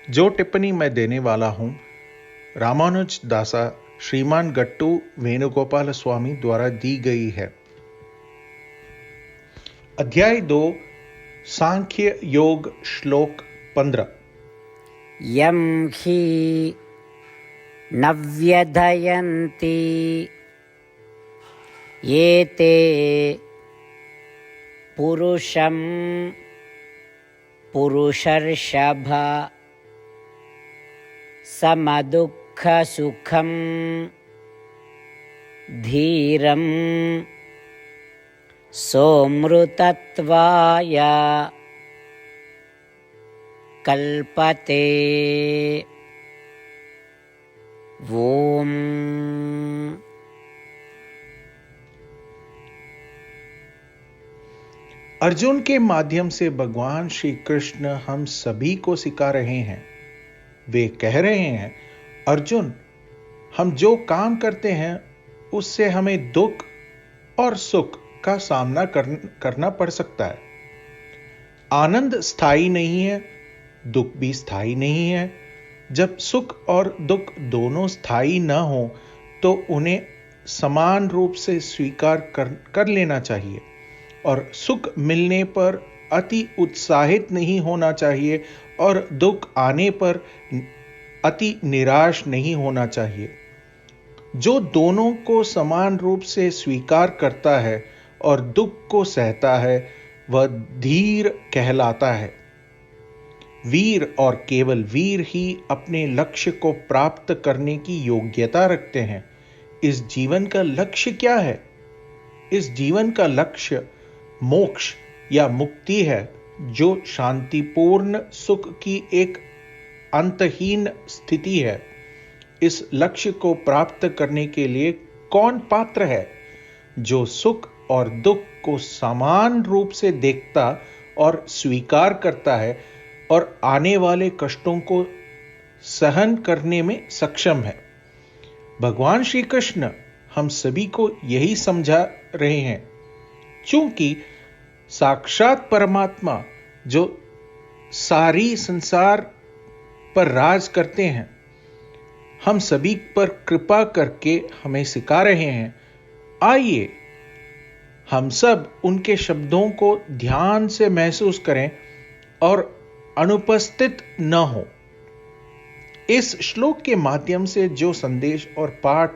जो टिप्पणी मैं देने वाला हूं रामानुज दासा श्रीमान गट्टू वेणुगोपाल स्वामी द्वारा दी गई है। अध्याय 2 सांख्य योग श्लोक 15। यं हि न व्यधयन्ति एते पुरुषं पुरुषर्षभ समदुःखसुखं धीरं सोमृतत्वाय कल्पते। ओम। अर्जुन के माध्यम से भगवान श्री कृष्ण हम सभी को सिखा रहे हैं। वे कह रहे हैं, अर्जुन, हम जो काम करते हैं उससे हमें दुख और सुख का सामना करना पड़ सकता है। आनंद स्थायी नहीं है, दुख भी स्थायी नहीं है। जब सुख और दुख दोनों स्थायी न हो तो उन्हें समान रूप से स्वीकार कर लेना चाहिए और सुख मिलने पर अति उत्साहित नहीं होना चाहिए और दुख आने पर अति निराश नहीं होना चाहिए। जो दोनों को समान रूप से स्वीकार करता है और दुख को सहता है वह धीर कहलाता है। वीर और केवल वीर ही अपने लक्ष्य को प्राप्त करने की योग्यता रखते हैं। इस जीवन का लक्ष्य क्या है? इस जीवन का लक्ष्य मोक्ष या मुक्ति है, जो शांतिपूर्ण सुख की एक अंतहीन स्थिति है। इस लक्ष्य को प्राप्त करने के लिए कौन पात्र है? जो सुख और दुख को समान रूप से देखता और स्वीकार करता है और आने वाले कष्टों को सहन करने में सक्षम है। भगवान श्री कृष्ण हम सभी को यही समझा रहे हैं। चूंकि साक्षात परमात्मा जो सारी संसार पर राज करते हैं, हम सभी पर कृपा करके हमें सिखा रहे हैं। आइए हम सब उनके शब्दों को ध्यान से महसूस करें और अनुपस्थित न हो। इस श्लोक के माध्यम से जो संदेश और पाठ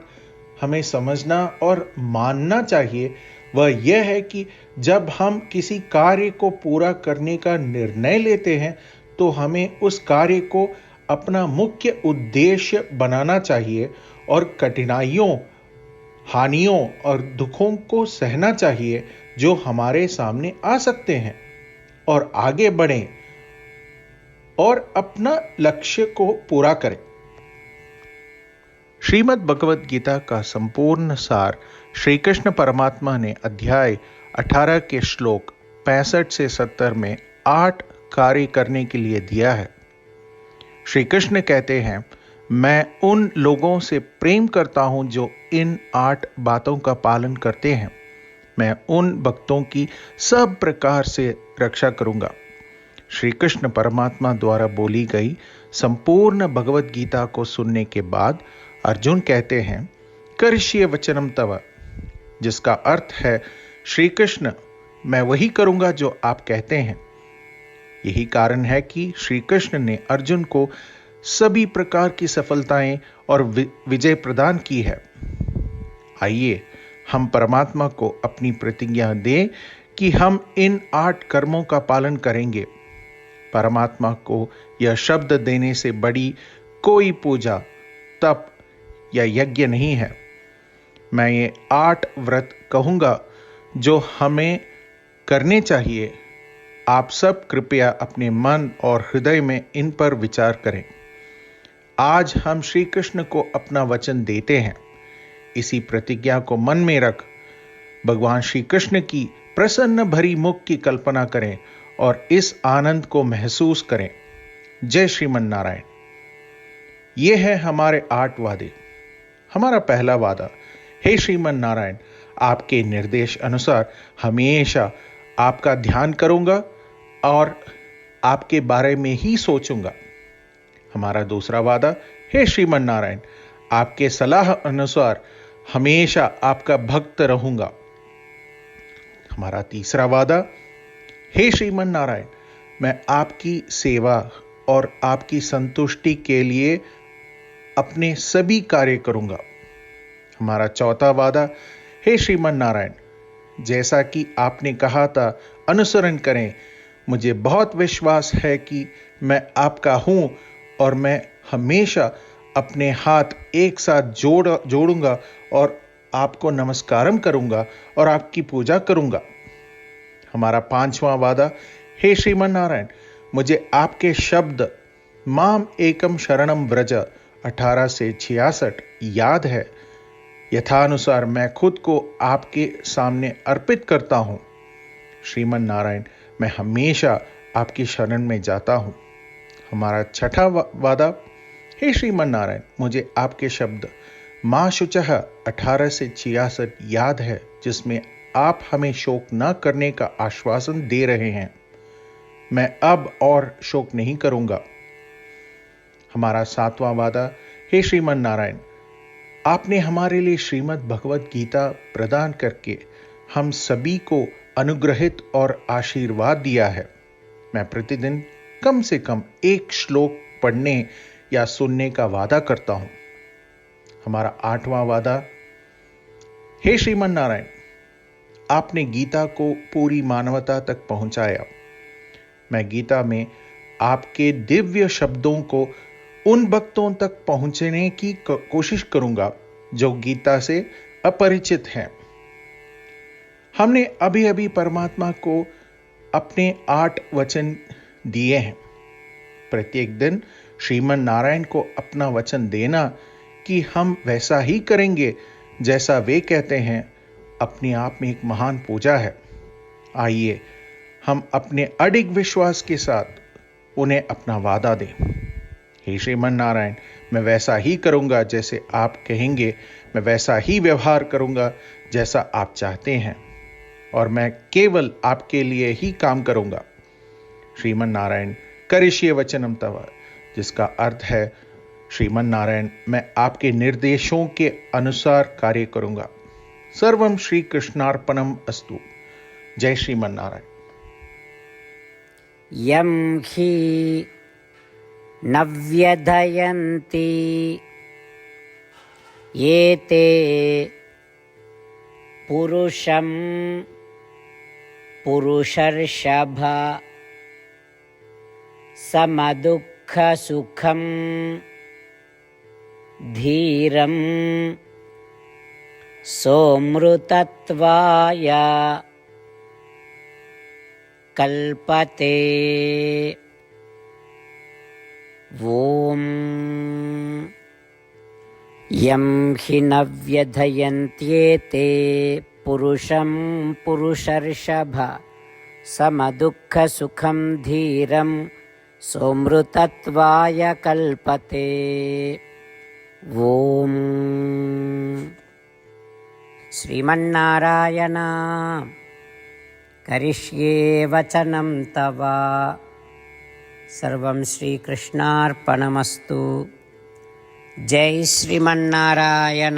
हमें समझना और मानना चाहिए वह यह है कि जब हम किसी कार्य को पूरा करने का निर्णय लेते हैं तो हमें उस कार्य को अपना मुख्य उद्देश्य बनाना चाहिए और कठिनाइयों, हानियों और दुखों को सहना चाहिए जो हमारे सामने आ सकते हैं, और आगे बढ़ें और अपना लक्ष्य को पूरा करें। श्रीमद् भगवद गीता का संपूर्ण सार श्री कृष्ण परमात्मा ने अध्याय 18 के श्लोक 65 से 70 में 8 कार्य करने के लिए दिया है। श्री कृष्ण कहते हैं, मैं उन लोगों से प्रेम करता हूं जो इन 8 बातों का पालन करते हैं। मैं उन भक्तों की सब प्रकार से रक्षा करूंगा। श्री कृष्ण परमात्मा द्वारा बोली गई संपूर्ण भगवद गीता को सुनने के बाद अर्जुन कहते हैं, करिष्ये वचनम तव, जिसका अर्थ है, श्री कृष्ण, मैं वही करूंगा जो आप कहते हैं। यही कारण है कि श्री कृष्ण ने अर्जुन को सभी प्रकार की सफलताएं और विजय प्रदान की है। आइए हम परमात्मा को अपनी प्रतिज्ञा दें कि हम इन 8 कर्मों का पालन करेंगे। परमात्मा को यह शब्द देने से बड़ी कोई पूजा, तप या यज्ञ नहीं है। मैं ये 8 व्रत कहूंगा जो हमें करने चाहिए। आप सब कृपया अपने मन और हृदय में इन पर विचार करें। आज हम श्री कृष्ण को अपना वचन देते हैं। इसी प्रतिज्ञा को मन में रख भगवान श्री कृष्ण की प्रसन्न भरी मुख की कल्पना करें और इस आनंद को महसूस करें। जय श्रीमन नारायण। ये है हमारे 8 वादे। हमारा पहला वादा, हे श्रीमन नारायण, आपके निर्देश अनुसार हमेशा आपका ध्यान करूंगा और आपके बारे में ही सोचूंगा। हमारा दूसरा वादा, हे श्रीमन नारायण, आपके सलाह अनुसार हमेशा आपका भक्त रहूंगा। हमारा तीसरा वादा, हे श्रीमन नारायण, मैं आपकी सेवा और आपकी संतुष्टि के लिए अपने सभी कार्य करूंगा। हमारा चौथा वादा, हे श्रीमन नारायण, जैसा कि आपने कहा था अनुसरण करें। मुझे बहुत विश्वास है कि मैं आपका हूं और मैं हमेशा अपने हाथ एक साथ जोड़ूंगा और आपको नमस्कारम करूंगा और आपकी पूजा करूंगा। हमारा पांचवां वादा, हे श्रीमन नारायण, मुझे आपके शब्द माम एकम शरणम ब्रज 18 से 66 याद है। यथानुसार मैं खुद को आपके सामने अर्पित करता हूं। श्रीमन नारायण, मैं हमेशा आपकी शरण में जाता हूं। हमारा छठा वादा, हे श्रीमन नारायण, मुझे आपके शब्द मां शुचः 18 से 66 याद है, जिसमें आप हमें शोक न करने का आश्वासन दे रहे हैं। मैं अब और शोक नहीं करूंगा। हमारा सातवां वादा, हे श्रीमन नारायण, आपने हमारे लिए श्रीमद् भगवत गीता प्रदान करके हम सभी को अनुग्रहित और आशीर्वाद दिया है। मैं प्रतिदिन कम से कम एक श्लोक पढ़ने या सुनने का वादा करता हूं। हमारा आठवां वादा, हे श्रीमन नारायण, आपने गीता को पूरी मानवता तक पहुंचाया। मैं गीता में आपके दिव्य शब्दों को उन भक्तों तक पहुंचने की कोशिश करूंगा जो गीता से अपरिचित हैं। हमने अभी अभी परमात्मा को अपने 8 वचन दिए हैं। प्रत्येक दिन श्रीमन नारायण को अपना वचन देना कि हम वैसा ही करेंगे जैसा वे कहते हैं, अपने आप में एक महान पूजा है। आइए हम अपने अडिग विश्वास के साथ उन्हें अपना वादा दें। हे श्रीमन नारायण, मैं वैसा ही करूंगा जैसे आप कहेंगे, मैं वैसा ही व्यवहार करूंगा जैसा आप चाहते हैं, और मैं केवल आपके लिए ही काम करूंगा। श्रीमन नारायण, करिष्ये वचनम तव, जिसका अर्थ है, श्रीमन नारायण, मैं आपके निर्देशों के अनुसार कार्य करूंगा। सर्वम श्री कृष्णार्पणम अस्तु। जय श्रीमन नारायण। यं हि न व्यधयन्ति एते पुरुषं पुरुषर्षभ समदुःखसुखं धीरं सोमृतत्वाय कल्पते। ॐ यं हि न व्यधयन्त्येते पुरुषं पुरुषर्षभ समदुःखसुखं धीरं सोमृतत्वाय कल्पते। ॐ श्रीमन्नारायण, करिष्ये वचनं तव। सर्वं श्रीकृष्णार्पणमस्तु। जय श्रीमन्नारायण।